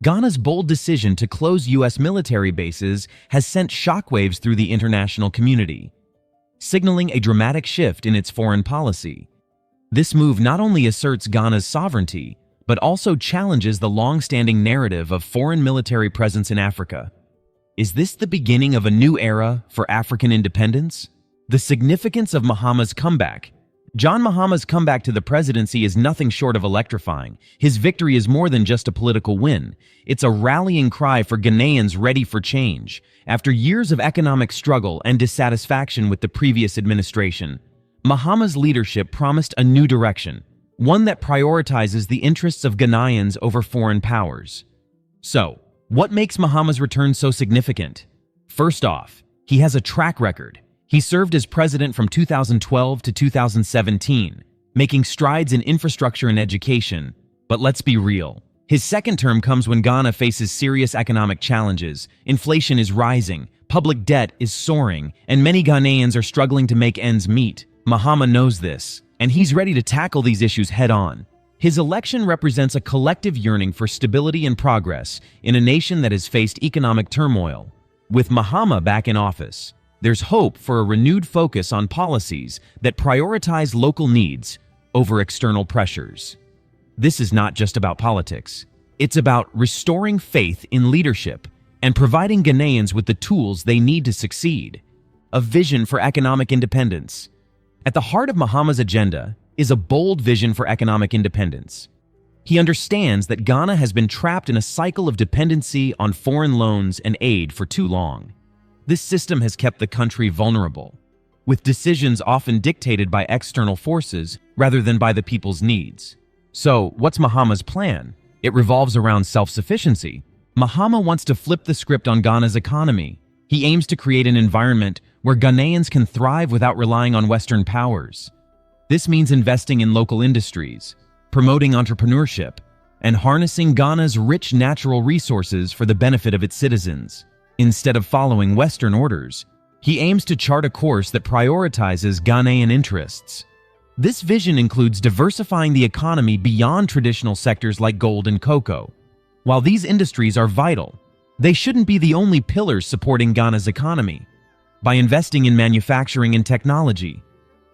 Ghana's bold decision to close U.S. military bases has sent shockwaves through the international community, signaling a dramatic shift in its foreign policy. This move not only asserts Ghana's sovereignty, but also challenges the long-standing narrative of foreign military presence in Africa. Is this the beginning of a new era for African independence? The significance of Mahama's comeback. John Mahama's comeback to the presidency is nothing short of electrifying. His victory is more than just a political win. It's a rallying cry for Ghanaians ready for change. After years of economic struggle and dissatisfaction with the previous administration, Mahama's leadership promised a new direction, one that prioritizes the interests of Ghanaians over foreign powers. So, what makes Mahama's return so significant? First off, he has a track record. He served as president from 2012 to 2017, making strides in infrastructure and education. But let's be real. His second term comes when Ghana faces serious economic challenges. Inflation is rising, public debt is soaring, and many Ghanaians are struggling to make ends meet. Mahama knows this, and he's ready to tackle these issues head-on. His election represents a collective yearning for stability and progress in a nation that has faced economic turmoil. With Mahama back in office, there's hope for a renewed focus on policies that prioritize local needs over external pressures. This is not just about politics. It's about restoring faith in leadership and providing Ghanaians with the tools they need to succeed. A vision for economic independence. At the heart of Mahama's agenda is a bold vision for economic independence. He understands that Ghana has been trapped in a cycle of dependency on foreign loans and aid for too long. This system has kept the country vulnerable, with decisions often dictated by external forces rather than by the people's needs. So, what's Mahama's plan? It revolves around self-sufficiency. Mahama wants to flip the script on Ghana's economy. He aims to create an environment where Ghanaians can thrive without relying on Western powers. This means investing in local industries, promoting entrepreneurship, and harnessing Ghana's rich natural resources for the benefit of its citizens. Instead of following Western orders, he aims to chart a course that prioritizes Ghanaian interests. This vision includes diversifying the economy beyond traditional sectors like gold and cocoa. While these industries are vital, they shouldn't be the only pillars supporting Ghana's economy. By investing in manufacturing and technology,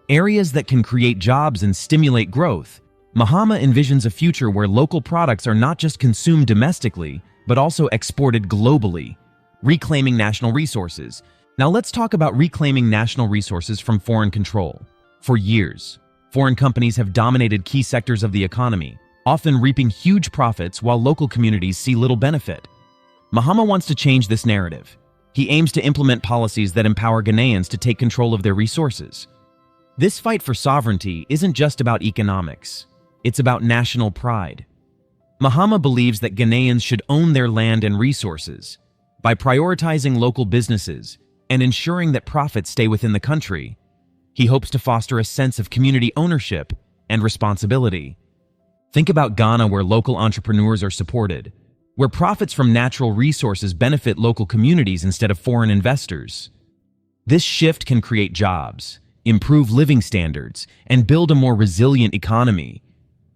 areas that can create jobs and stimulate growth, Mahama envisions a future where local products are not just consumed domestically, but also exported globally, reclaiming national resources. Now let's talk about reclaiming national resources from foreign control. For years, foreign companies have dominated key sectors of the economy, often reaping huge profits while local communities see little benefit. Mahama wants to change this narrative. He aims to implement policies that empower Ghanaians to take control of their resources. This fight for sovereignty isn't just about economics. It's about national pride. Mahama believes that Ghanaians should own their land and resources. By prioritizing local businesses and ensuring that profits stay within the country, he hopes to foster a sense of community ownership and responsibility. Think about Ghana, where local entrepreneurs are supported, where profits from natural resources benefit local communities instead of foreign investors. This shift can create jobs, improve living standards, and build a more resilient economy.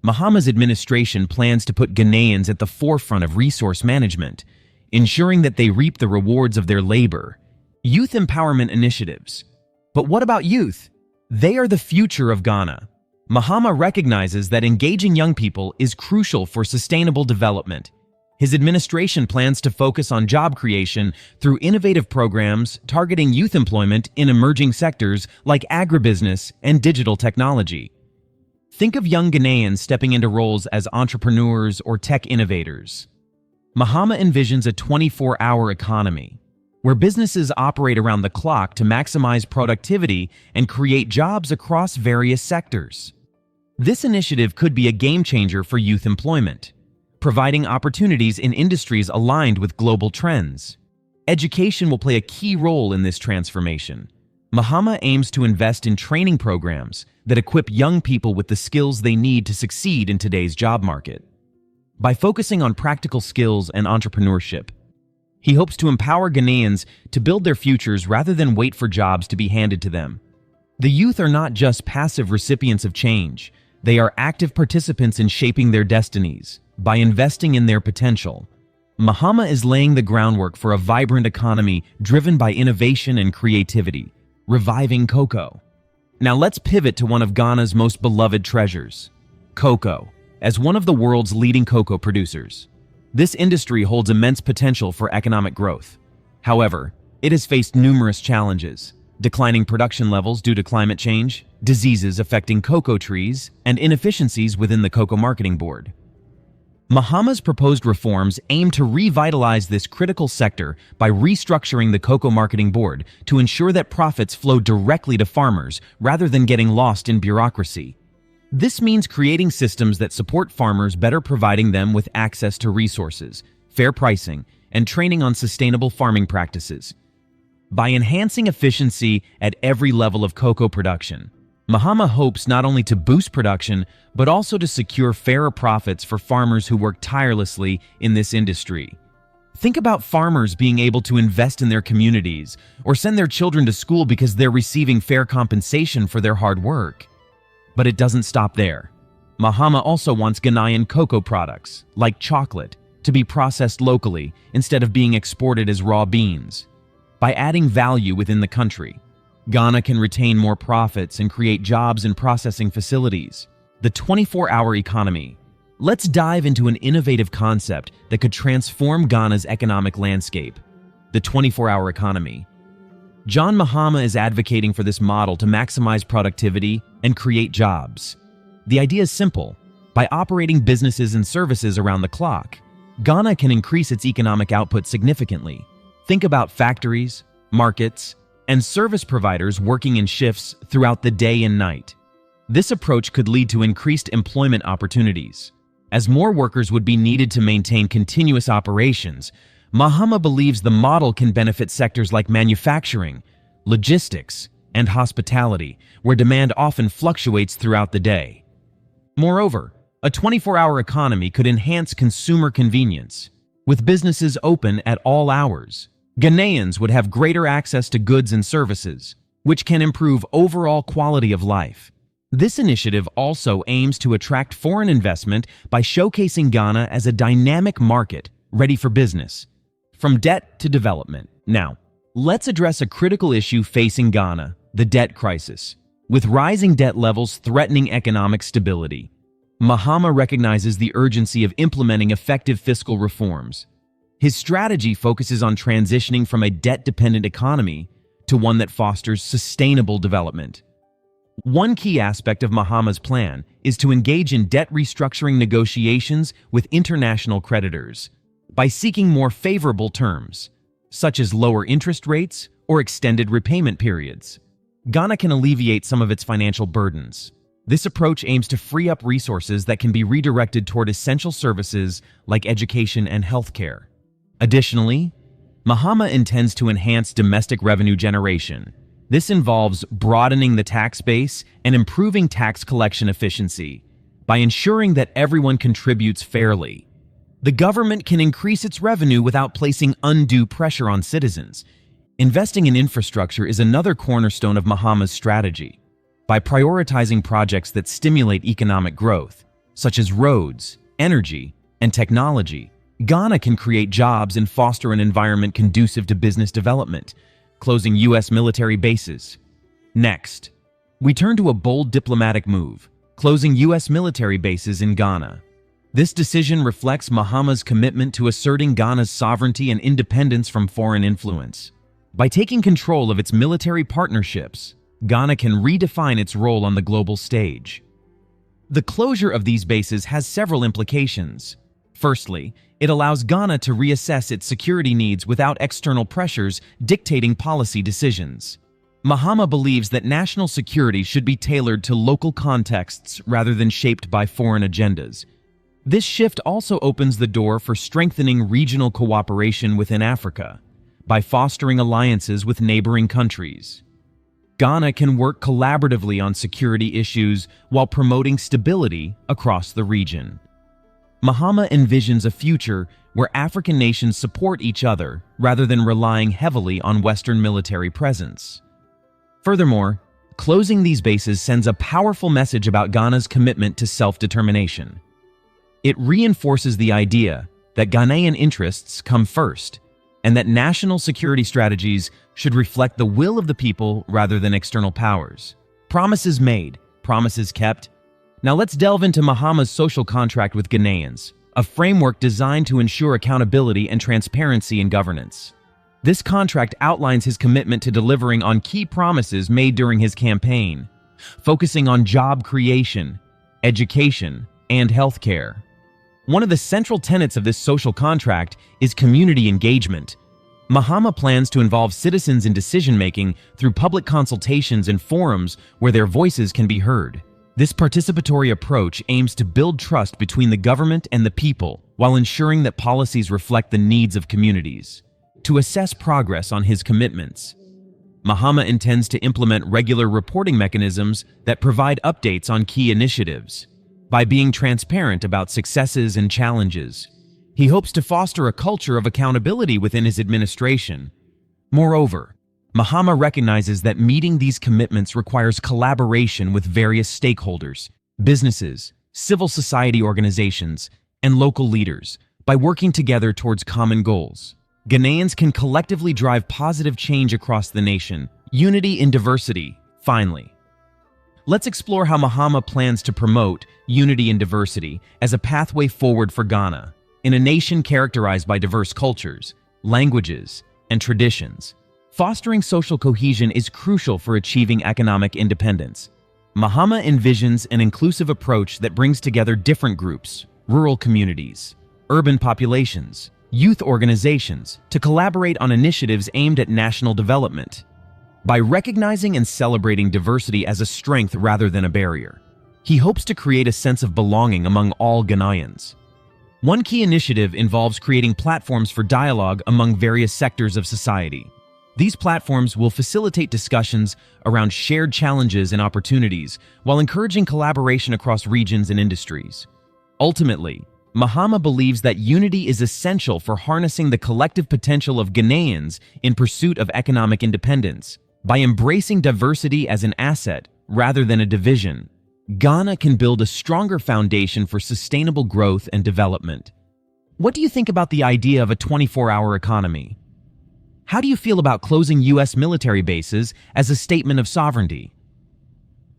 Mahama's administration plans to put Ghanaians at the forefront of resource management, ensuring that they reap the rewards of their labor. Youth empowerment initiatives. But what about youth? They are the future of Ghana. Mahama recognizes that engaging young people is crucial for sustainable development. His administration plans to focus on job creation through innovative programs targeting youth employment in emerging sectors like agribusiness and digital technology. Think of young Ghanaians stepping into roles as entrepreneurs or tech innovators. Mahama envisions a 24-hour economy, where businesses operate around the clock to maximize productivity and create jobs across various sectors. This initiative could be a game-changer for youth employment, providing opportunities in industries aligned with global trends. Education will play a key role in this transformation. Mahama aims to invest in training programs that equip young people with the skills they need to succeed in today's job market. By focusing on practical skills and entrepreneurship, he hopes to empower Ghanaians to build their futures rather than wait for jobs to be handed to them. The youth are not just passive recipients of change, they are active participants in shaping their destinies. By investing in their potential, Mahama is laying the groundwork for a vibrant economy driven by innovation and creativity, reviving cocoa. Now let's pivot to one of Ghana's most beloved treasures, cocoa. As one of the world's leading cocoa producers, this industry holds immense potential for economic growth. However, it has faced numerous challenges: declining production levels due to climate change, diseases affecting cocoa trees, and inefficiencies within the Cocoa Marketing Board. Mahama's proposed reforms aim to revitalize this critical sector by restructuring the Cocoa Marketing Board to ensure that profits flow directly to farmers rather than getting lost in bureaucracy. This means creating systems that support farmers, better providing them with access to resources, fair pricing, and training on sustainable farming practices. By enhancing efficiency at every level of cocoa production, Mahama hopes not only to boost production, but also to secure fairer profits for farmers who work tirelessly in this industry. Think about farmers being able to invest in their communities or send their children to school because they're receiving fair compensation for their hard work. But it doesn't stop there. Mahama also wants Ghanaian cocoa products, like chocolate, to be processed locally instead of being exported as raw beans. By adding value within the country, Ghana can retain more profits and create jobs in processing facilities. The 24-hour economy. Let's dive into an innovative concept that could transform Ghana's economic landscape: the 24-hour economy. John Mahama is advocating for this model to maximize productivity and create jobs. The idea is simple. By operating businesses and services around the clock, Ghana can increase its economic output significantly. Think about factories, markets, and service providers working in shifts throughout the day and night. This approach could lead to increased employment opportunities. As more workers would be needed to maintain continuous operations, Mahama believes the model can benefit sectors like manufacturing, logistics, and hospitality, where demand often fluctuates throughout the day. Moreover, a 24-hour economy could enhance consumer convenience. With businesses open at all hours, Ghanaians would have greater access to goods and services, which can improve overall quality of life. This initiative also aims to attract foreign investment by showcasing Ghana as a dynamic market ready for business, from debt to development. Now, let's address a critical issue facing Ghana: the debt crisis. With rising debt levels threatening economic stability, Mahama recognizes the urgency of implementing effective fiscal reforms. His strategy focuses on transitioning from a debt-dependent economy to one that fosters sustainable development. One key aspect of Mahama's plan is to engage in debt restructuring negotiations with international creditors by seeking more favorable terms, such as lower interest rates or extended repayment periods. Ghana can alleviate some of its financial burdens. This approach aims to free up resources that can be redirected toward essential services like education and healthcare. Additionally, Mahama intends to enhance domestic revenue generation. This involves broadening the tax base and improving tax collection efficiency. By ensuring that everyone contributes fairly, the government can increase its revenue without placing undue pressure on citizens. Investing in infrastructure is another cornerstone of Mahama's strategy. By prioritizing projects that stimulate economic growth, such as roads, energy, and technology, Ghana can create jobs and foster an environment conducive to business development, closing U.S. military bases. Next, we turn to a bold diplomatic move: closing U.S. military bases in Ghana. This decision reflects Mahama's commitment to asserting Ghana's sovereignty and independence from foreign influence. By taking control of its military partnerships, Ghana can redefine its role on the global stage. The closure of these bases has several implications. Firstly, it allows Ghana to reassess its security needs without external pressures dictating policy decisions. Mahama believes that national security should be tailored to local contexts rather than shaped by foreign agendas. This shift also opens the door for strengthening regional cooperation within Africa by fostering alliances with neighboring countries. Ghana can work collaboratively on security issues while promoting stability across the region. Mahama envisions a future where African nations support each other rather than relying heavily on Western military presence. Furthermore, closing these bases sends a powerful message about Ghana's commitment to self-determination. It reinforces the idea that Ghanaian interests come first, and that national security strategies should reflect the will of the people rather than external powers. Promises made, promises kept. Now let's delve into Mahama's social contract with Ghanaians, a framework designed to ensure accountability and transparency in governance. This contract outlines his commitment to delivering on key promises made during his campaign, focusing on job creation, education, and healthcare. One of the central tenets of this social contract is community engagement. Mahama plans to involve citizens in decision-making through public consultations and forums where their voices can be heard. This participatory approach aims to build trust between the government and the people while ensuring that policies reflect the needs of communities. To assess progress on his commitments, Mahama intends to implement regular reporting mechanisms that provide updates on key initiatives. By being transparent about successes and challenges, he hopes to foster a culture of accountability within his administration. Moreover, Mahama recognizes that meeting these commitments requires collaboration with various stakeholders, businesses, civil society organizations, and local leaders. By working together towards common goals, Ghanaians can collectively drive positive change across the nation. Unity in diversity, finally. Let's explore how Mahama plans to promote unity and diversity as a pathway forward for Ghana, in a nation characterized by diverse cultures, languages, and traditions. Fostering social cohesion is crucial for achieving economic independence. Mahama envisions an inclusive approach that brings together different groups, rural communities, urban populations, youth organizations, to collaborate on initiatives aimed at national development. By recognizing and celebrating diversity as a strength rather than a barrier, he hopes to create a sense of belonging among all Ghanaians. One key initiative involves creating platforms for dialogue among various sectors of society. These platforms will facilitate discussions around shared challenges and opportunities while encouraging collaboration across regions and industries. Ultimately, Mahama believes that unity is essential for harnessing the collective potential of Ghanaians in pursuit of economic independence. By embracing diversity as an asset rather than a division, Ghana can build a stronger foundation for sustainable growth and development. What do you think about the idea of a 24-hour economy? How do you feel about closing U.S. military bases as a statement of sovereignty?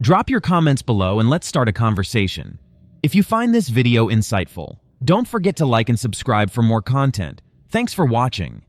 Drop your comments below and let's start a conversation. If you find this video insightful, don't forget to like and subscribe for more content. Thanks for watching.